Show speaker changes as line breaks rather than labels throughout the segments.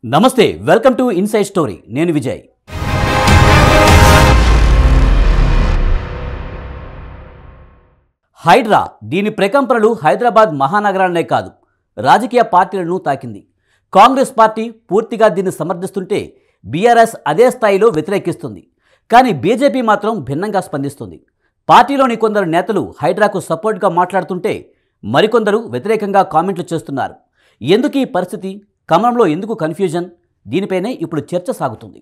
నమస్తే, welcome to inside story. నేను విజయ్. హైడ్రా దీని ప్రకంపనలు హైదరాబాద్ మహానగరాన్నే కాదు, రాజకీయ పార్టీలను తాకింది. కాంగ్రెస్ పార్టీ పూర్తిగా దీన్ని సమర్థిస్తుంటే బీఆర్ఎస్ అదే స్థాయిలో వ్యతిరేకిస్తుంది. కానీ బీజేపీ మాత్రం భిన్నంగా స్పందిస్తుంది. పార్టీలోని కొందరు నేతలు హైడ్రాకు సపోర్ట్గా మాట్లాడుతుంటే మరికొందరు వ్యతిరేకంగా కామెంట్లు చేస్తున్నారు. ఎందుకు ఈ పరిస్థితి? కమలంలో ఎందుకు కన్ఫ్యూజన్? దీనిపైనే ఇప్పుడు చర్చ సాగుతుంది.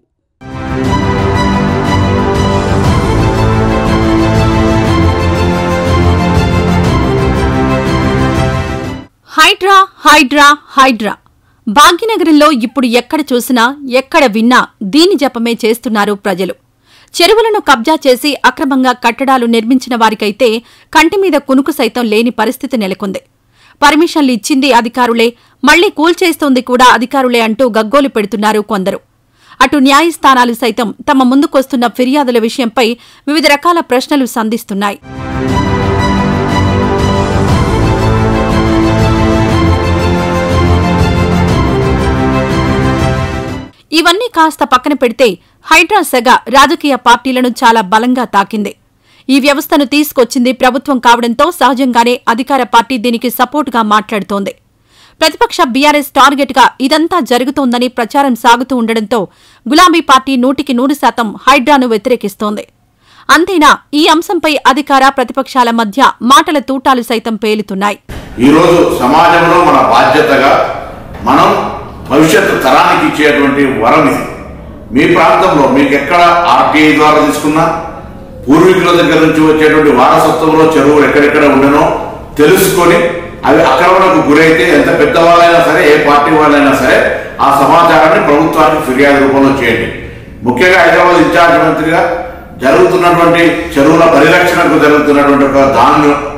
హైడ్రా హైడ్రా హైడ్రా. భాగ్యనగరంలో ఇప్పుడు ఎక్కడ చూసినా ఎక్కడ విన్నా దీని జపమే చేస్తున్నారు ప్రజలు. చెరువులను కబ్జా చేసి అక్రమంగా కట్టడాలు నిర్మించిన వారికైతే కంటిమీద కునుకు సైతం లేని పరిస్థితి నెలకొంది. పర్మిషన్లు ఇచ్చింది అధికారులే, మళ్లీ కూల్చేస్తోంది కూడా అధికారులే అంటూ గగ్గోలు పెడుతున్నారు కొందరు. అటు న్యాయస్థానాలు సైతం తమ ముందుకొస్తున్న ఫిర్యాదుల విషయంపై వివిధ రకాల ప్రశ్నలు సంధిస్తున్నాయి. ఇవన్నీ కాస్త పక్కన పెడితే హైడ్రా సెగ రాజకీయ పార్టీలను చాలా బలంగా తాకింది. ఈ వ్యవస్థను తీసుకొచ్చింది ప్రభుత్వం కావడంతో సహజంగానే అధికార పార్టీ దీనికి సపోర్టుగా మాట్లాడుతోంది. ప్రతిపక్ష బీఆర్ఎస్ టార్గెట్గా ఇదంతా జరుగుతోందని ప్రచారం సాగుతూ ఉండడంతో గులాబీ పార్టీ 100% హైడ్రాను వ్యతిరేకిస్తోంది. అంతేనా, ఈ అంశంపై అధికార ప్రతిపక్షాల మధ్య మాటల తూటాలు సైతం పేలుతున్నాయి.
ఈరోజు సమాజంలో మన బాధ్యతగా మనం భవిష్యత్తు తరానికి ఇచ్చేటువంటి వరం ఇది. మీ ప్రాంతంలో మీకు ఎక్కడ ఆర్టీఐ ద్వారా తీసుకున్నా, పూర్వీకుల దగ్గర నుంచి వచ్చేటువంటి వారసత్వంలో చెరువులు ఎక్కడెక్కడ ఉండనో తెలుసుకొని అవి ఆక్రమణకు గురైతే ఎంత పెద్దవాళ్ళైనా సరే, ఏ పార్టీ వాళ్ళైనా సరే ఆ సమాచారాన్ని ప్రభుత్వానికి ఫిర్యాదు రూపంలో చేయండి. ముఖ్యంగా హైదరాబాద్ ఇన్ఛార్జ్ మంత్రిగా జరుగుతున్నటువంటి చెరువుల పరిరక్షణకు జరుగుతున్నటువంటి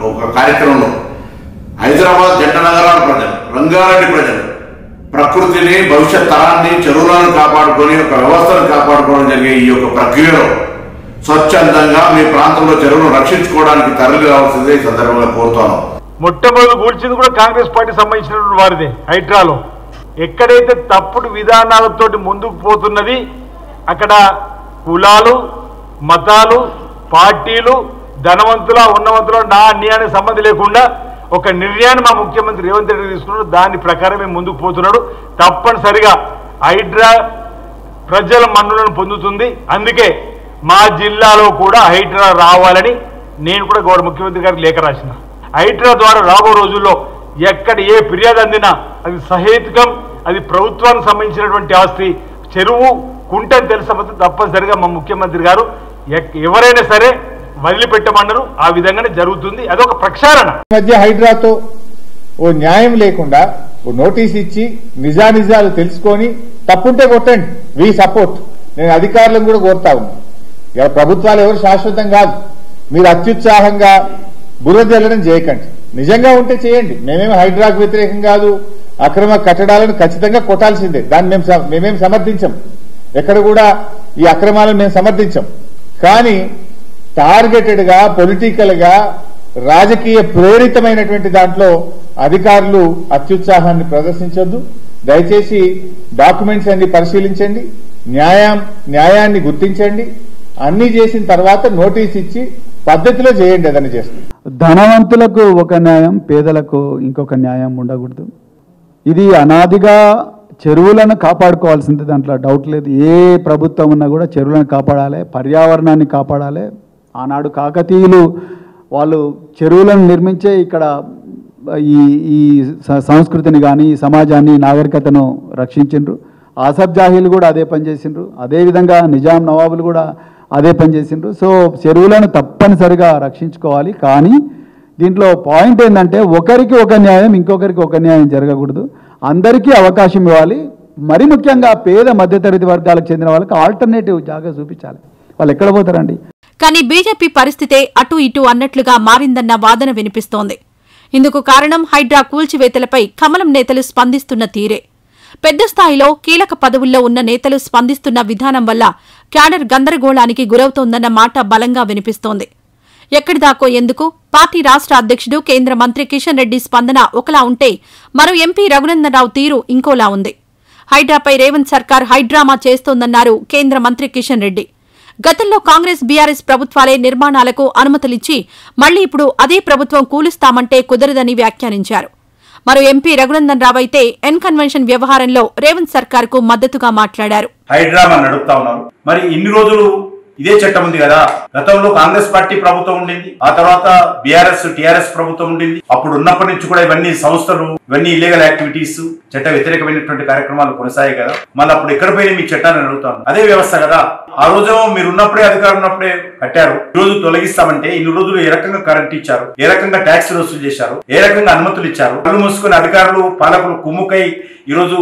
ఒక కార్యక్రమంలో హైదరాబాద్ జంట నగరాల ప్రజలు, రంగారెడ్డి ప్రజలు ప్రకృతిని, భవిష్యత్ తరాన్ని, చెరువులను కాపాడుకొని ఒక వ్యవస్థను కాపాడుకోవడం జరిగే ఈ యొక్క ప్రక్రియలో స్వచ్ఛందంగా మీ ప్రాంతంలో చెరువును రక్షించుకోవడానికి తరలి రావాల్సిందే ఈ సందర్భంగా కోరుతాను.
మొట్టమొదటి కూల్చింది కూడా కాంగ్రెస్ పార్టీ సంబంధించినటువంటి వారిదే. హైడ్రాలో ఎక్కడైతే తప్పుడు విధానాలతోటి ముందుకు పోతున్నది అక్కడ కులాలు, మతాలు, పార్టీలు, ధనవంతుల, ఉన్నవంతుల నా అన్యాయానికి సంబంధం లేకుండా ఒక నిర్ణయాన్ని మా ముఖ్యమంత్రి రేవంత్ రెడ్డి తీసుకున్నాడు. దాని ప్రకారమే ముందుకు పోతున్నాడు. తప్పనిసరిగా హైడ్రా ప్రజల మన్నులను పొందుతుంది. అందుకే మా జిల్లాలో కూడా హైడ్రా రావాలని నేను కూడా గౌరవ ముఖ్యమంత్రి గారికి లేఖ రాసిన. హైడ్రా ద్వారా రాబో రోజుల్లో ఎక్కడ ఏ ఫిర్యాదు అందినా అది సహేతుకం, అది ప్రభుత్వానికి సంబంధించినటువంటి ఆస్తి. చెరువు కుంటని తెలిసకపోతే తప్పనిసరిగా మా ముఖ్యమంత్రి గారు ఎవరైనా సరే వదిలిపెట్టమన్నారు. ఆ విధంగానే జరుగుతుంది. అదొక ప్రక్షాళన.
మధ్య హైడ్రాతో ఓ న్యాయం లేకుండా ఓ నోటీస్ ఇచ్చి నిజానిజాలు తెలుసుకొని తప్పుంటే కొట్టండి, వి సపోర్ట్. నేను అధికారులను కూడా కోరుతా ఉన్నా, ఇలా ప్రభుత్వాలు ఎవరు శాశ్వతం కాదు. మీరు అత్యుత్సాహంగా బురద జల్లడం చేయకండి. నిజంగా ఉంటే చేయండి. మేమేమి హైడ్రాకు వ్యతిరేకం కాదు. అక్రమ కట్టడాలను ఖచ్చితంగా కొట్టాల్సిందే. దాన్ని మేమేం సమర్థించం. ఎక్కడ కూడా ఈ అక్రమాలను మేము సమర్థించం. కానీ టార్గెటెడ్ గా, పొలిటికల్ గా, రాజకీయ ప్రేరితమైనటువంటి దాంట్లో అధికారులు అత్యుత్సాహాన్ని ప్రదర్శించొద్దు. దయచేసి డాక్యుమెంట్స్ అన్ని పరిశీలించండి, న్యాయాన్ని గుర్తించండి. అన్ని చేసిన తర్వాత నోటీస్ ఇచ్చి పద్ధతిలో చేయండి. ఏదైనా చేస్తుంది.
ధనవంతులకు ఒక న్యాయం, పేదలకు ఇంకొక న్యాయం ఉండకూడదు. ఇది అనాదిగా చెరువులను కాపాడుకోవాల్సింది, దాంట్లో డౌట్ లేదు. ఏ ప్రభుత్వం ఉన్నా కూడా చెరువులను కాపాడాలి, పర్యావరణాన్ని కాపాడాలి. ఆనాడు కాకతీయులు వాళ్ళు చెరువులను నిర్మించే ఇక్కడ ఈ సంస్కృతిని కానీ, ఈ సమాజాన్ని, నాగరికతను రక్షించిండ్రు. ఆసఫ్ జాహీలు కూడా అదే పని చేసిండ్రు. అదేవిధంగా నిజాం నవాబులు కూడా అదే పని చేసిండ్రు. సో చెరువులను తప్పనిసరిగా రక్షించుకోవాలి. కానీ దీంట్లో పాయింట్ ఏంటంటే ఒకరికి ఒక న్యాయం, ఇంకొకరికి ఒక న్యాయం జరగకూడదు. అందరికీ అవకాశం ఇవ్వాలి. మరి ముఖ్యంగా పేద మధ్యతరగతి వర్గాలకు చెందిన వాళ్ళకి ఆల్టర్నేటివ్ జాగా చూపించాలి. వాళ్ళు ఎక్కడ పోతారండి?
కానీ బీజేపీ పరిస్థితే అటు ఇటు అన్నట్లుగా మారిందన్న వాదన వినిపిస్తోంది. ఇందుకు కారణం హైడ్రా కూల్చివేతలపై కమలం నేతలు స్పందిస్తున్న తీరే. పెద్ద స్థాయిలో కీలక పదవుల్లో ఉన్న నేతలు స్పందిస్తున్న విధానం వల్ల క్యాడర్ గందరగోళానికి గురవుతోందన్న మాట బలంగా వినిపిస్తోంది. ఎక్కడిదాకో ఎందుకు? పార్టీ రాష్ట్ర అధ్యక్షుడు కేంద్ర మంత్రి కిషన్ రెడ్డి స్పందన ఒకలా ఉంటే మరో ఎంపీ రఘునందనరావు తీరు ఇంకోలా ఉంది. హైడ్రాపై రేవంత్ సర్కార్ హైడ్రామా చేస్తోందన్నారు కేంద్ర మంత్రి కిషన్ రెడ్డి. గతంలో కాంగ్రెస్ బీఆర్ఎస్ ప్రభుత్వాలే నిర్మాణాలకు అనుమతులిచ్చి మళ్లీ ఇప్పుడు అదే ప్రభుత్వం కూలుస్తామంటే కుదరదని వ్యాఖ్యానించారు. మరో ఎంపీ రఘునందన్ రావు అయితే ఎన్ కన్వెన్షన్ వ్యవహారంలో రేవంత్ సర్కార్ కు మద్దతుగా మాట్లాడారు.
హైడ్రామా నడుపుతా ఉన్నారు. మరి ఇన్ని రోజులు ఇదే చట్టం ఉంది కదా. గతంలో కాంగ్రెస్ పార్టీ ప్రభుత్వం ఉండింది, ఆ తర్వాత బీఆర్ఎస్ టీఆర్ఎస్ ప్రభుత్వం ఉండింది. అప్పుడు ఉన్నప్పటి నుంచి కూడా ఇవన్నీ సంస్థలు, ఇవన్నీ ఇల్లీగల్ యాక్టివిటీస్, చట్ట వ్యతిరేకమైనటువంటి కార్యక్రమాలు కొనసాగాయి కదా. మళ్ళీ అప్పుడు ఎక్కడ పోయి మీ చట్టాన్ని అడుగుతాను, అదే వ్యవస్థ కదా. ఆ రోజు మీరు ఉన్నప్పుడే, అధికారం ఉన్నప్పుడే కట్టారు. ఈ రోజు తొలగిస్తామంటే ఇన్ని రోజులు ఏ రకంగా కరెంట్ ఇచ్చారు, ఏ రకంగా ట్యాక్స్ వసూలు చేశారు, ఏ రకంగా అనుమతులు ఇచ్చారు, కళ్ళు మూసుకుని అధికారులు పాలకులు కుమ్ముకై ఈ రోజు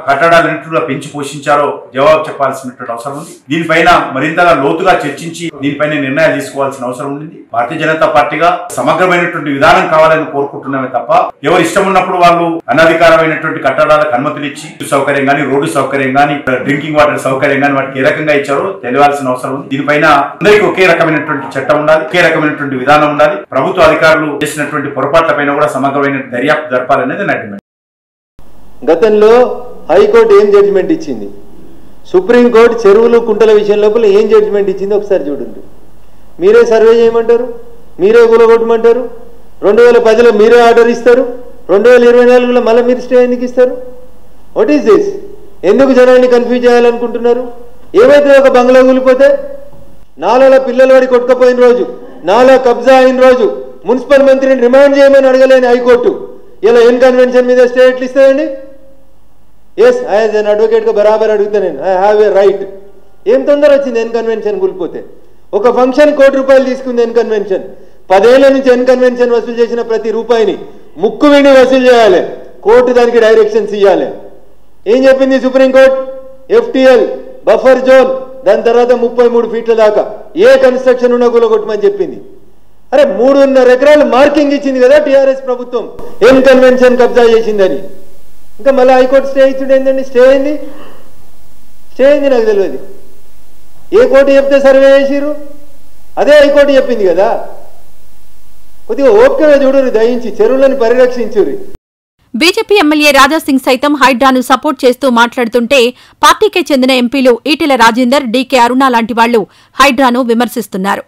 కట్టడాలన్నింటిలో పెంచి పోషించారో జవాబు చెప్పాల్సినటువంటి అవసరం ఉంది. దీనిపైన మరింతగా లోతుగా చర్చించి దీనిపైన నిర్ణయాలు తీసుకోవాల్సిన అవసరం ఉంది. భారతీయ జనతా పార్టీగా సమగ్రమైనటువంటి విధానం కావాలని కోరుకుంటున్నామే తప్ప ఎవరు ఇష్టం ఉన్నప్పుడు వాళ్ళు అనధికారమైనటువంటి కట్టడాలకు అనుమతులు ఇచ్చి సౌకర్యం గానీ, రోడ్డు సౌకర్యం గానీ, డ్రింకింగ్ వాటర్ సౌకర్యం గానీ వాటికి ఏ రకంగా ఇచ్చారో తెలియాల్సిన అవసరం ఉంది. దీనిపైన అందరికీ ఒకే రకమైనటువంటి చట్టం ఉండాలి, ఒకే రకమైనటువంటి విధానం ఉండాలి. ప్రభుత్వ అధికారులు చేసినటువంటి పొరపాట్ల పైన కూడా సమగ్రమైన దర్యాప్తు జరపాలనేది నా డిమాండ్.
గతంలో హైకోర్టు ఏం జడ్జిమెంట్ ఇచ్చింది, సుప్రీంకోర్టు చెరువులు కుంటల విషయం లోపల ఏం జడ్జిమెంట్ ఇచ్చింది ఒకసారి చూడండి. మీరే సర్వే చేయమంటారు, మీరే కూలగొట్టమంటారు. 2010లో మీరే ఆర్డర్ ఇస్తారు, 2024లో మళ్ళీ మీరు స్టే ఎందుకు ఇస్తారు? What is this? ఎందుకు జనాన్ని కన్ఫ్యూజ్ చేయాలనుకుంటున్నారు? ఏమైతే ఒక బంగ్లా కూలిపోతే, నాలలో పిల్లల వాడి కొట్టుకపోయిన రోజు, నాలా కబ్జా అయిన రోజు మున్సిపల్ మంత్రిని రిమాండ్ చేయమని అడగలేని హైకోర్టు ఇలా ఎన్ కన్వెన్షన్ మీద స్టే ఎట్లు ఇస్తాయండి? ఎస్, యాజ్ అన్ అడ్వకేట్గా బరాబర్ అడుగుతా నేను, ఐ హ్యావ్ ఏ రైట్. ఏం తొందర వచ్చింది ఎన్ కన్వెన్షన్ కూలిపోతే? ఒక ఫంక్షన్ ₹1 తీసుకుంది ఎన్ కన్వెన్షన్. 10 ఏళ్ల నుంచి ఎన్ కన్వెన్షన్ వసూలు చేసిన ప్రతి రూపాయిని ముక్కు విని వసూలు చేయాలి, కోర్టు దానికి డైరెక్షన్స్ ఇవ్వాలి. ఏం చెప్పింది సుప్రీంకోర్టు? FTL బఫర్ జోన్, దాని తర్వాత 33 ఫీట్ల దాకా ఏ కన్స్ట్రక్షన్ ఉన్నా కూలగొట్టమని చెప్పింది. అరే 3.5 ఎకరాలు మార్కింగ్ ఇచ్చింది కదా టీఆర్ఎస్ ప్రభుత్వం ఎన్ కన్వెన్షన్ కబ్జా చేసిందని. ఇంకా మళ్ళీ హైకోర్టు స్టే ఇచ్చుడు ఏంటండి? స్టే అయింది నాకు తెలియదు. ఏ కోర్టు చెప్తే సర్వే చేసిరు? అదే హైకోర్టు చెప్పింది కదా. కొద్దిగా ఓపికగా చూడరు, దయించి చెరువులను పరిరక్షించురు.
బీజేపీ ఎమ్మెల్యే రాజాసింగ్ సైతం హైడ్రాను సపోర్ట్ చేస్తూ మాట్లాడుతుంటే పార్టీకే చెందిన ఎంపీలు ఈటెల రాజేందర్, డీకే అరుణ లాంటి వాళ్లు హైడ్రాను విమర్శిస్తున్నారు.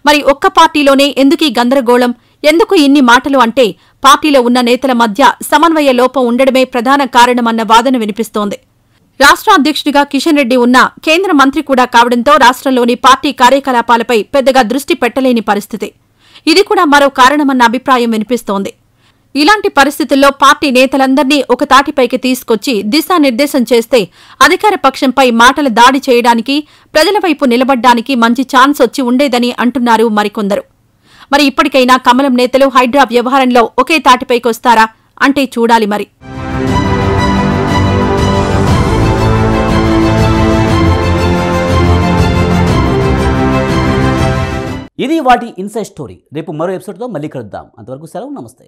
మరి ఒక్క పార్టీలోనే ఎందుకీ గందరగోళం, ఎందుకు ఇన్ని మాటలు అంటే పార్టీలో ఉన్న నేతల మధ్య సమన్వయ లోపం ఉండడమే ప్రధాన కారణమన్న వాదన వినిపిస్తోంది. రాష్ట్ర అధ్యక్షుడిగా కిషన్ రెడ్డి ఉన్న కేంద్ర మంత్రి కూడా కావడంతో రాష్ట్రంలోని పార్టీ కార్యకలాపాలపై పెద్దగా దృష్టి పెట్టలేని పరిస్థితి. ఇది కూడా మరో కారణమన్న అభిప్రాయం వినిపిస్తోంది. ఇలాంటి పరిస్థితుల్లో పార్టీ నేతలందర్నీ ఒక తాటిపైకి తీసుకొచ్చి దిశానిర్దేశం చేస్తే అధికార పక్షంపై మాటల దాడి చేయడానికి, ప్రజల వైపు నిలబడ్డానికి మంచి ఛాన్స్ వచ్చి ఉండేదని అంటున్నారు మరికొందరు. మరి ఇప్పటికైనా కమలం నేతలు హైడ్రా వ్యవహారంలో ఒకే తాటిపైకొస్తారా అంటే చూడాలి మరి.
ఇది వాటి ఇన్సైడ్ స్టోరీ. రేపు మరో ఎపిసోడ్తో మళ్ళీ కలుద్దాం. అంతవరకు సెలవు, నమస్తే.